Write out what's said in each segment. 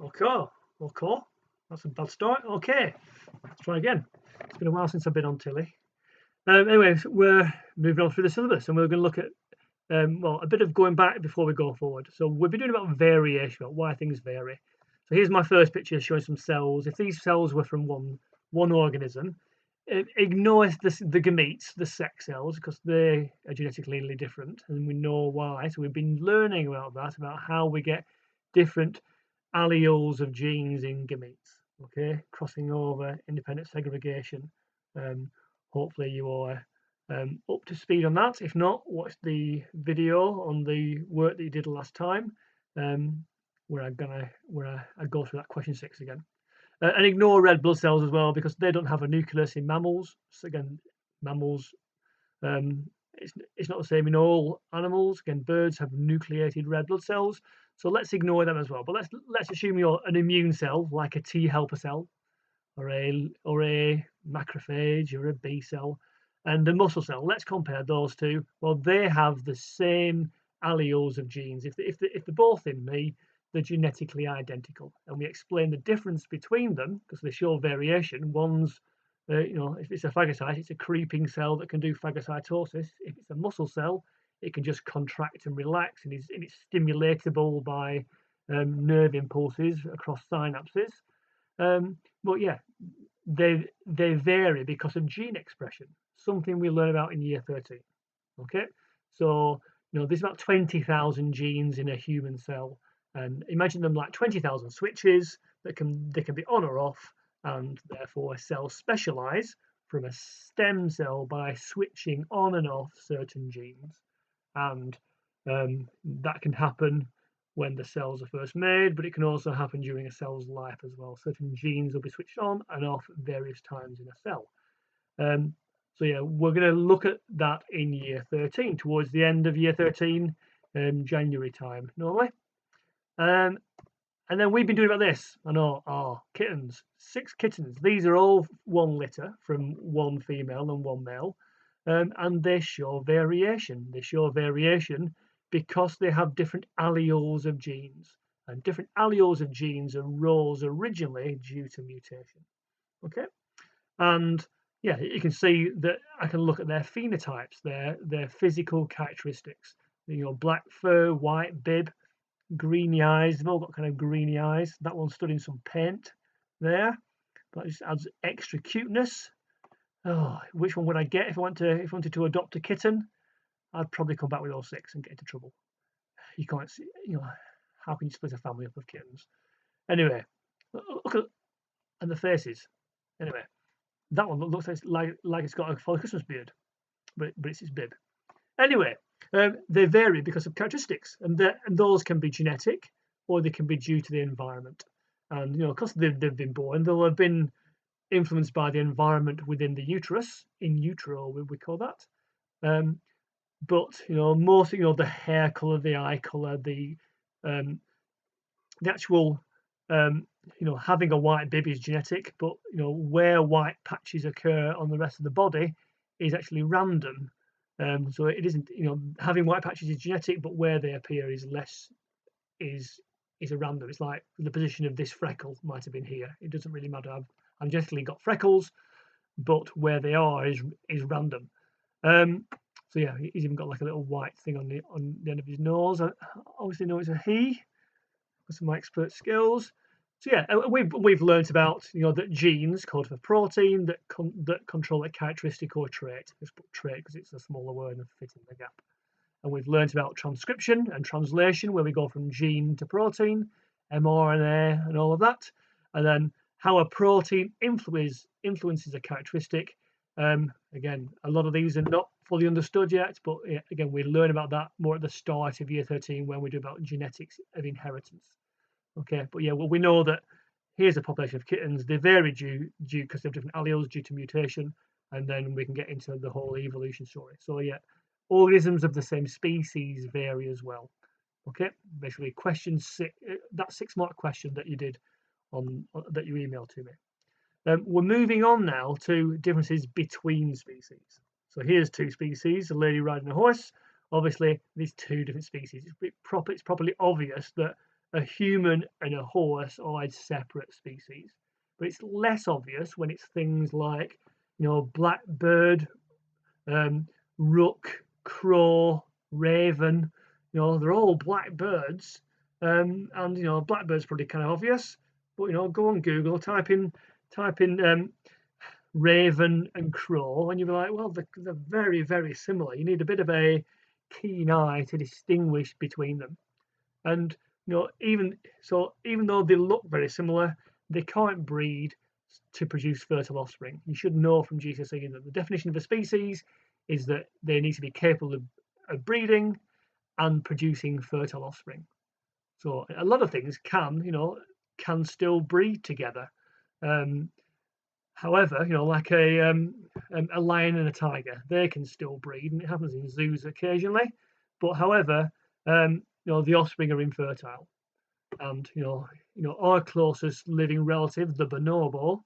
Okay, okay. That's a bad start. Okay, let's try again. It's been a while since I've been on Tilly. Anyway, we're moving on through the syllabus, and we're going to look at well, a bit of going back before we go forward. So we've been doing about variation, about why things vary. So here's my first picture showing some cells. If these cells were from one organism, ignore the gametes, the sex cells, because they are genetically different, and we know why. So we've been learning about that, about how we get different alleles of genes in gametes. Okay, crossing over, independent segregation. Hopefully you are up to speed on that. If not, watch the video on the work that you did last time, where I go through that question 6 again. And ignore red blood cells as well, because they don't have a nucleus in mammals. So again, mammals, um, it's not the same in all animals. Again, birds have nucleated red blood cells, so let's ignore them as well. But let's assume you're an immune cell, like a T helper cell, or a macrophage, or a B cell, and the muscle cell. Let's compare those two. Well, they have the same alleles of genes. If they're both in me, they're genetically identical, and we explain the difference between them because they show variation. One's if it's a phagocyte, it's a creeping cell that can do phagocytosis. If it's a muscle cell, it can just contract and relax, and it's stimulatable by nerve impulses across synapses. But yeah, they vary because of gene expression, something we learn about in year 13. Okay, so there's about 20,000 genes in a human cell, and imagine them like 20,000 switches that can be on or off, and therefore cells specialize from a stem cell by switching on and off certain genes, and that can happen when the cells are first made, but it can also happen during a cell's life as well. Certain genes will be switched on and off various times in a cell. So yeah, we're going to look at that in year 13, towards the end of year 13, January time normally. And then we've been doing about this. I know, kittens, 6 kittens. These are all one litter from one female and one male, and they show variation. They show variation because they have different alleles of genes, and different alleles of genes arose originally due to mutation. Okay, and yeah, you can see that I can look at their phenotypes, their physical characteristics. Black fur, white bib, greeny eyes. They've all got kind of greeny eyes. That one stood in some paint there. That just adds extra cuteness. Oh, which one would I get if I wanted to adopt a kitten? I'd probably come back with all 6 and get into trouble. You can't see, how can you split a family up of kittens? Anyway, look at the faces. Anyway, that one looks like it's got a full Christmas beard, but it's its bib. Anyway, they vary because of characteristics, and those can be genetic or they can be due to the environment. And because they've been born, they'll have been influenced by the environment within the uterus, in utero we call that. But most the hair color, the eye color, the actual having a white bib is genetic, but where white patches occur on the rest of the body is actually random. So it isn't, having white patches is genetic, but where they appear is a random. It's like the position of this freckle might have been here. It doesn't really matter. I've genetically got freckles, but where they are is random. So yeah, he's even got like a little white thing on the end of his nose. I obviously know it's a he because of my expert skills. So yeah, we've learnt about that genes code for protein that control a characteristic or trait. Let's put trait because it's a smaller word and fit in the gap. And we've learnt about transcription and translation, where we go from gene to protein, mRNA, and all of that. And then how a protein influences a characteristic. Again, a lot of these are not fully understood yet, but again, we learn about that more at the start of year 13 when we do about genetics of inheritance. Okay, but yeah, well, we know that here's a population of kittens. They vary due because they have different alleles due to mutation, and then we can get into the whole evolution story. So yeah, organisms of the same species vary as well. Okay, basically, that 6-mark question that you did that you emailed to me. We're moving on now to differences between species. So here's 2 species: a lady riding a horse. Obviously, these 2 different species. It's probably obvious that a human and a horse are separate species. But it's less obvious when it's things like, blackbird, rook, crow, raven. They're all black birds, and blackbird's pretty kind of obvious. But go on Google, type in raven and crow, and you'll be like, well, they're very, very similar. You need a bit of a keen eye to distinguish between them. And even though they look very similar, they can't breed to produce fertile offspring. You should know from GCSE that the definition of a species is that they need to be capable of breeding and producing fertile offspring. So a lot of things can still breed together. However, like a lion and a tiger, they can still breed, and it happens in zoos occasionally. But however, the offspring are infertile, and our closest living relative, the bonobo,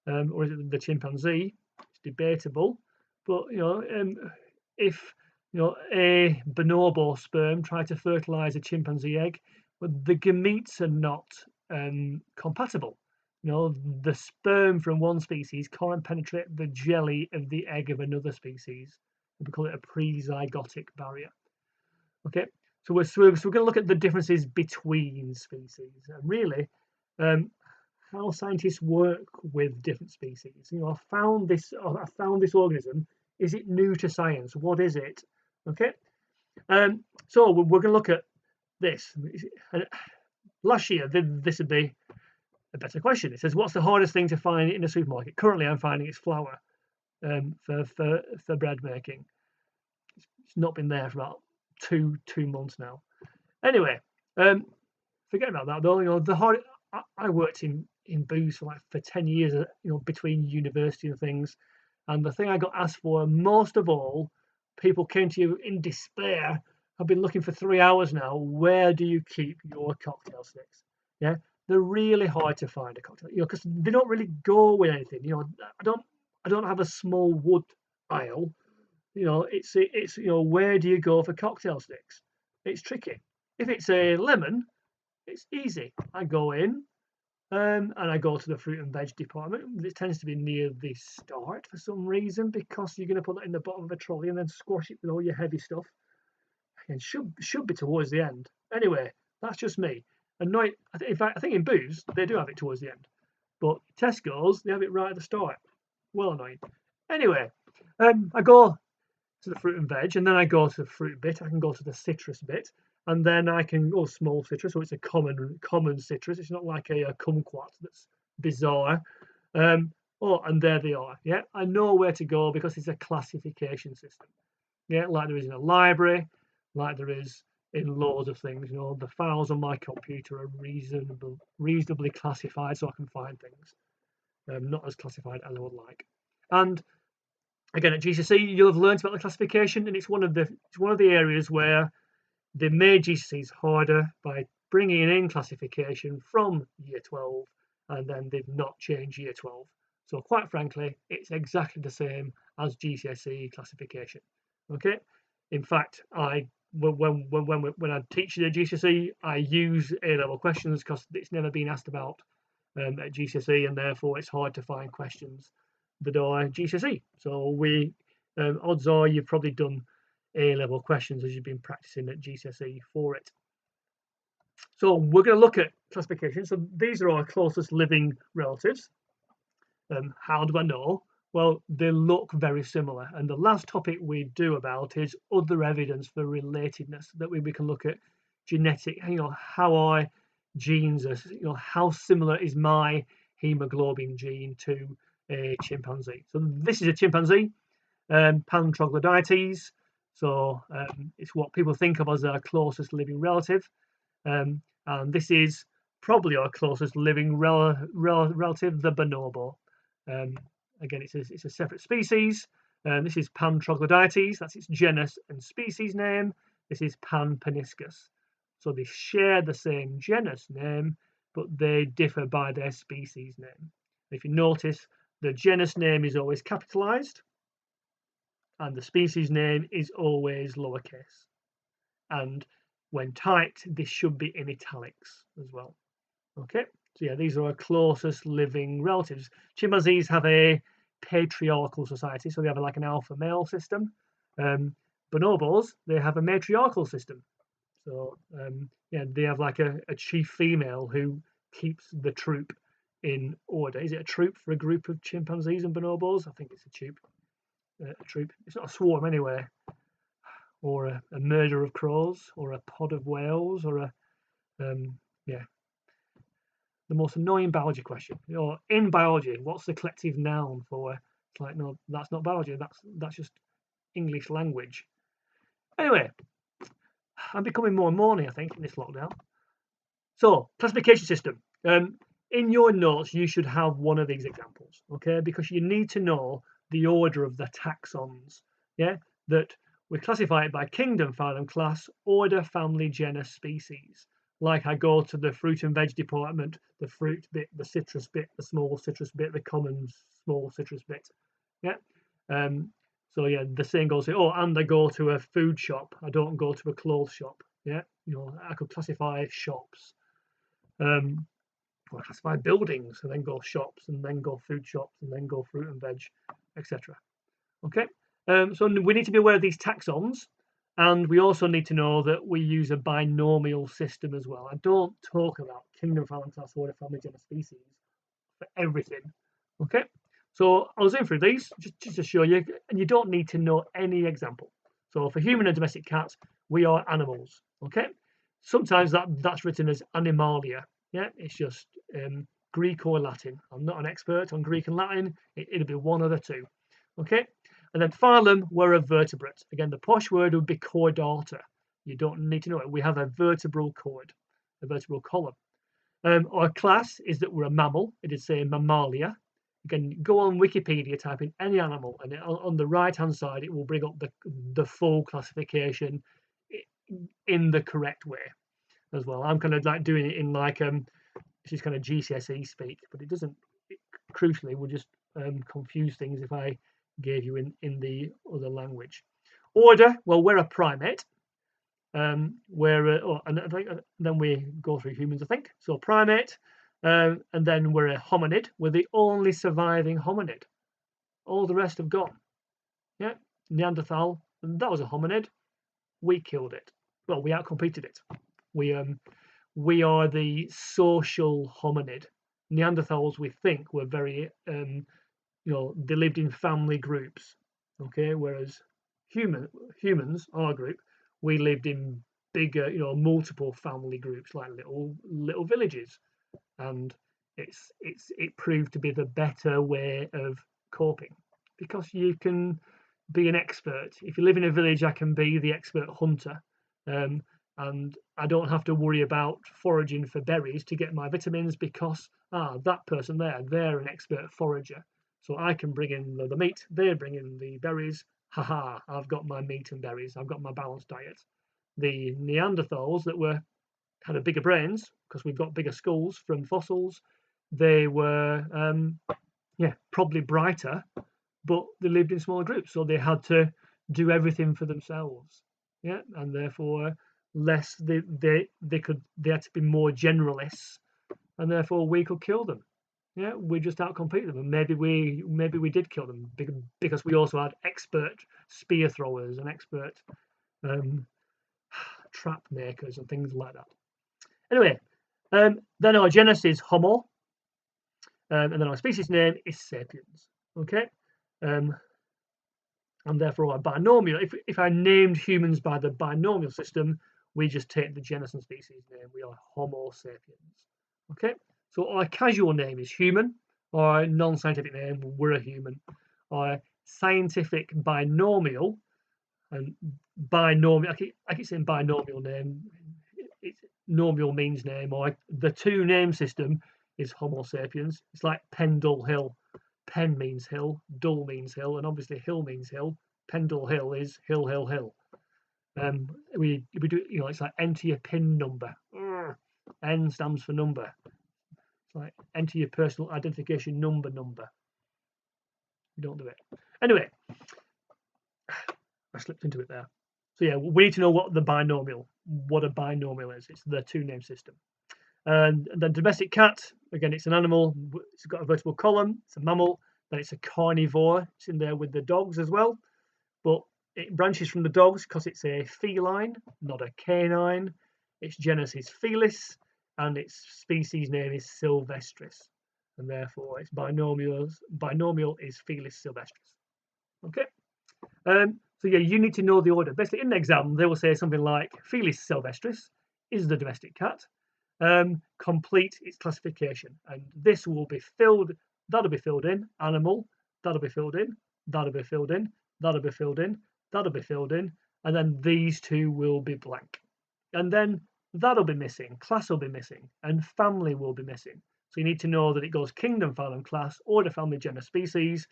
or is it the chimpanzee? It's debatable, but if a bonobo sperm tried to fertilize a chimpanzee egg, but the gametes are not compatible. The sperm from one species can't penetrate the jelly of the egg of another species. We call it a pre-zygotic barrier. Okay, so we're going to look at the differences between species, and really how scientists work with different species. I found this organism. Is it new to science? What is it? Okay, so we're going to look at this. Last year, this would be a better question. It says, what's the hardest thing to find in a supermarket? Currently, I'm finding it's flour for bread making. It's not been there for about two months now. Anyway, forget about that though. I worked in booze for 10 years, between university and things. And the thing I got asked for most of all, people came to you in despair. I've been looking for 3 hours now. Where do you keep your cocktail sticks? Yeah, they're really hard to find a cocktail, because they don't really go with anything. I don't have a small wood aisle. It's where do you go for cocktail sticks? It's tricky. If it's a lemon, it's easy. I go in, and I go to the fruit and veg department. It tends to be near the start for some reason, because you're going to put that in the bottom of a trolley and then squash it with all your heavy stuff. And should be towards the end. Anyway, that's just me. And in fact, I think in booze they do have it towards the end, but Tesco's they have it right at the start. Well annoying. Anyway, I go to the fruit and veg, and then I go to the fruit bit. I can go to the citrus bit, and then I can go small citrus, so it's a common citrus. It's not like a kumquat that's bizarre. And there they are. Yeah, I know where to go because it's a classification system. Yeah, like there is in a library, like there is in loads of things. The files on my computer are reasonably classified, so I can find things. Not as classified as I would like. And again, at GCSE, you'll have learned about the classification, and it's one of the areas where they made GCSEs harder by bringing in classification from Year 12, and then they've not changed Year 12. So quite frankly, it's exactly the same as GCSE classification. Okay. In fact, when I teach at GCSE, I use A-level questions because it's never been asked about at GCSE, and therefore it's hard to find questions that are GCSE. So odds are you've probably done A-level questions as you've been practicing at GCSE for it. So we're going to look at classification. So these are our closest living relatives. How do I know? Well, they look very similar. And the last topic we do about is other evidence for relatedness, that we can look at genetic, how our genes are, how similar is my hemoglobin gene to a chimpanzee. So this is a chimpanzee, pan troglodytes. So it's what people think of as our closest living relative. And this is probably our closest living relative, the bonobo. Again, it's a separate species. This is Pan troglodytes. That's its genus and species name. This is Pan paniscus. So they share the same genus name, but they differ by their species name. If you notice, the genus name is always capitalized, and the species name is always lowercase. And when typed, this should be in italics as well. Okay, so yeah, these are our closest living relatives. Chimpanzees have a patriarchal society, so they have like an alpha male system. Bonobos, they have a matriarchal system. So yeah, they have like a chief female who keeps the troop in order. Is it a troop for a group of chimpanzees and bonobos? I think it's a troop. A troop. It's not a swarm anyway, or a murder of crows, or a pod of whales, or a yeah. The most annoying biology question. In biology, what's the collective noun for? It's like, no, that's not biology. That's just English language. Anyway, I'm becoming more morning, I think, in this lockdown. So, classification system. In your notes, you should have one of these examples, okay? Because you need to know the order of the taxons, yeah? That we classify it by kingdom, phylum, class, order, family, genus, species. Like I go to the fruit and veg department, the fruit bit, the citrus bit, the small citrus bit, the common small citrus bit, yeah? So yeah, the same goes here. Oh, and I go to a food shop. I don't go to a clothes shop, yeah? I could classify shops. Well, classify buildings and then go shops and then go food shops and then go fruit and veg, etc. Okay, so we need to be aware of these taxons, and we also need to know that we use a binomial system as well. I don't talk about kingdom, phylum, class, order, family, genus, species for everything. Okay, so I was in through these just to show you, and you don't need to know any example. So for human and domestic cats, we are animals. Okay, sometimes that's written as animalia. Yeah, it's just Greek or Latin. I'm not an expert on Greek and Latin. It'll be one of the two. Okay, and then phylum, we're a vertebrate. Again, the posh word would be chordata. You don't need to know it. We have a vertebral cord, a vertebral column. Our class is that we're a mammal. It is say mammalia. You can go on Wikipedia, type in any animal, and on the right-hand side, it will bring up the full classification in the correct way as well. I'm kind of like doing it in like this is kind of GCSE speak, but it doesn't. Crucially, will just confuse things if I gave you in the other language. Order. Well, we're a primate. And then we go through humans, I think. So primate, and then we're a hominid. We're the only surviving hominid. All the rest have gone. Yeah, Neanderthal, that was a hominid. We killed it. Well, we outcompeted it. We are the social hominid. Neanderthals, we think, were very they lived in family groups. Okay, whereas humans, our group, we lived in bigger, multiple family groups, like little villages, and it proved to be the better way of coping, because you can be an expert. If you live in a village, I can be the expert hunter, and I don't have to worry about foraging for berries to get my vitamins, because that person there, they're an expert forager, so I can bring in the meat, they bring in the berries. Haha, I've got my meat and berries, I've got my balanced diet. The Neanderthals that had a bigger brains, because we've got bigger skulls from fossils, they were probably brighter, but they lived in smaller groups, so they had to do everything for themselves. Yeah, and therefore less they had to be more generalists, and therefore we could kill them. Yeah, we just outcompete them, and maybe we did kill them because we also had expert spear throwers and expert trap makers and things like that. Anyway, then our genus is Homo, and then our species name is Sapiens. Okay, and therefore our binomial. If I named humans by the binomial system, we just take the genus and species name. We are Homo sapiens. Okay, so our casual name is human. Our non-scientific name, we're a human. Our scientific binomial, and binomial, I keep saying binomial name. Nomial means name, or the two name system is Homo sapiens. It's like Pendle Hill. Pen means hill, dull means hill, and obviously hill means hill. Pendle Hill is hill, hill, hill. We do, it's like enter your PIN number. N stands for number. It's like enter your personal identification number. You don't do it. Anyway, I slipped into it there. So yeah, we need to know what the binomial what a binomial is. It's the two-name system. And then domestic cat, again, it's an animal. It's got a vertebral column. It's a mammal. Then it's a carnivore. It's in there with the dogs as well. But it branches from the dogs because it's a feline, not a canine. Its genus is Felis, and its species name is Sylvestris, and therefore its binomial is Felis sylvestris. Okay. So yeah, you need to know the order. Basically, in the exam, they will say something like Felis sylvestris is the domestic cat. Complete its classification, and this will be filled. That'll be filled in. Animal. That'll be filled in. That'll be filled in. That'll be filled in. That'll be filled in, and then these two will be blank, and then that'll be missing. Class will be missing, and family will be missing. So you need to know that it goes kingdom, phylum, class, order, family, genus, species,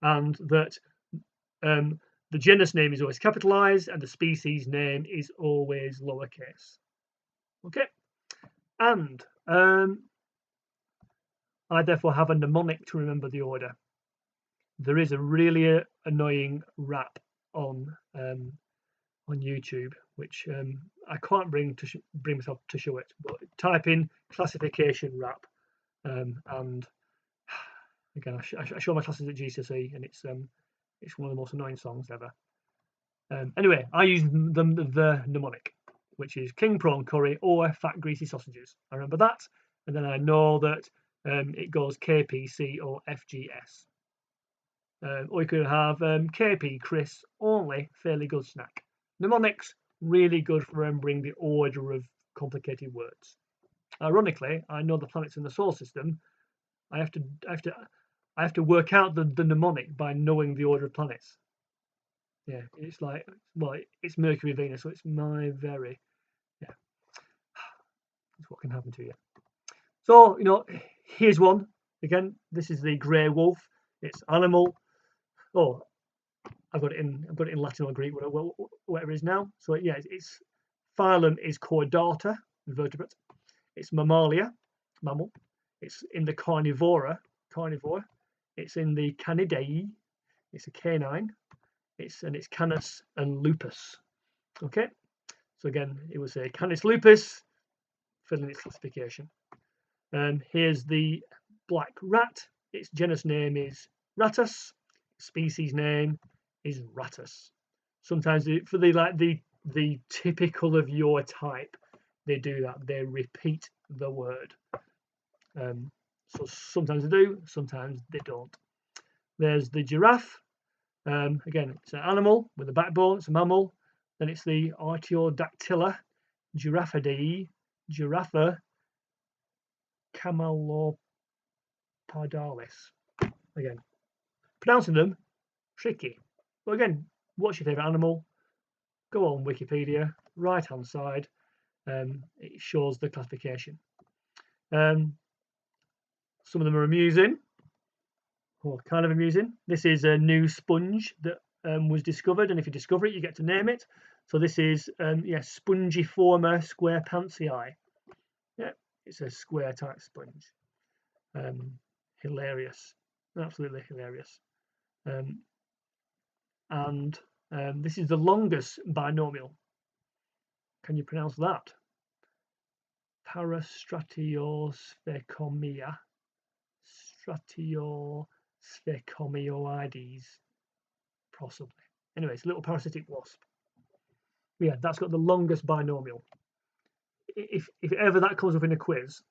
and that the genus name is always capitalized and the species name is always lowercase. Okay, and I therefore have a mnemonic to remember the order. There is a really annoying rap on YouTube, which I can't bring myself to show it, but type in classification rap, and again I show my classes at GCSE, and it's one of the most annoying songs ever. Anyway, I use the mnemonic, which is king prawn curry or fat greasy sausages. I remember that, and then I know that it goes KPC or FGS. Or you could have KP Chris only fairly good snack. Mnemonics really good for remembering the order of complicated words. Ironically, I know the planets in the solar system. I have to work out the mnemonic by knowing the order of planets. Yeah, it's like, well, it's Mercury, Venus, so it's my very, yeah. That's what can happen to you. So, here's one. Again, this is the grey wolf. It's animal. Oh, I've got it in Latin or Greek, whatever it is now. So yeah, its phylum is Chordata, invertebrate. It's Mammalia, mammal. It's in the carnivore. It's in the Canidae. It's a canine. It's Canis and Lupus. Okay. So again, it was a Canis lupus, filling its classification. Here's the black rat. Its genus name is Rattus. Species name is Rattus. Sometimes for the typical of your type, they do that. They repeat the word. So sometimes they do, sometimes they don't. There's the giraffe. Again, it's an animal with a backbone. It's a mammal. Then it's the Artiodactyla, Giraffidae, Giraffa, Camelopardalis. Again, pronouncing them tricky. But again, what's your favourite animal? Go on Wikipedia, right hand side. It shows the classification. Some of them are amusing, or kind of amusing. This is a new sponge that was discovered, and if you discover it, you get to name it. So this is Spongiforma squarepantsii. Yeah, it's a square type sponge. Hilarious, absolutely hilarious. And this is the longest binomial. Can you pronounce that? Parastratiosphecomia. Stratiosphecomeoides, possibly. Anyway, it's a little parasitic wasp. Yeah, that's got the longest binomial. If ever that comes up in a quiz,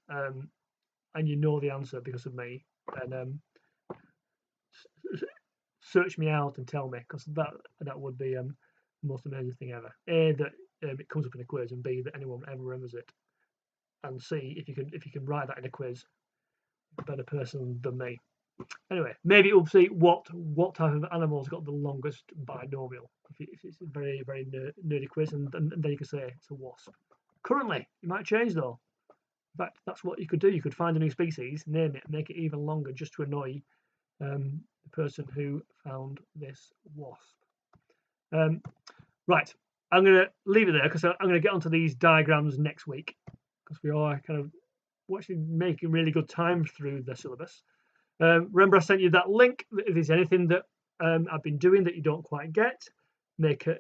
and you know the answer because of me, then search me out and tell me, because that would be the most amazing thing ever. A, that it comes up in a quiz, and B, that anyone ever remembers it, and C, if you can write that in a quiz, a better person than me. Anyway, maybe we'll see what type of animal's got the longest binomial. If it's a very, very nerdy quiz, and then you can say it's a wasp. Currently, it might change though. In fact, that's what you could do. You could find a new species, name it, make it even longer, just to annoy the person who found this wasp. Right, I'm going to leave it there because I'm going to get onto these diagrams next week, because we are kind of actually making really good time through the syllabus. Remember, I sent you that link. If there's anything that I've been doing that you don't quite get, make a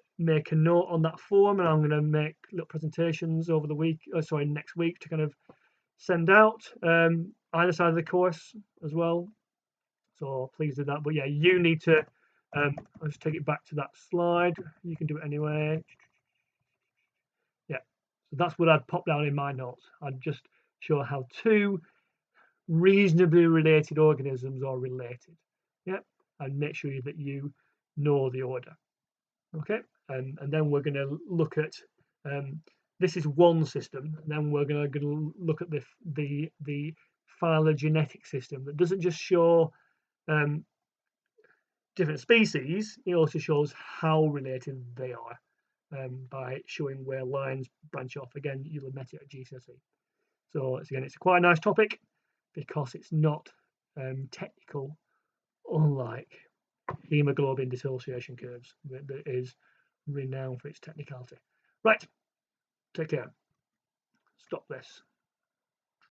note on that form, and I'm going to make little presentations over the week, next week, to kind of send out either side of the course as well. So please do that. But yeah, you need to. I'll just take it back to that slide. You can do it anyway. Yeah, so that's what I'd pop down in my notes. I'd just show how two reasonably related organisms are related. Yeah, and make sure that you know the order. Okay, and then we're going to look at this is one system, and then we're going to look at the phylogenetic system that doesn't just show different species, it also shows how related they are by showing where lines branch off. Again, you'll have met it at GCSE. So it's quite a nice topic because it's not technical, unlike hemoglobin dissociation curves that is renowned for its technicality. Right, take care. Stop this.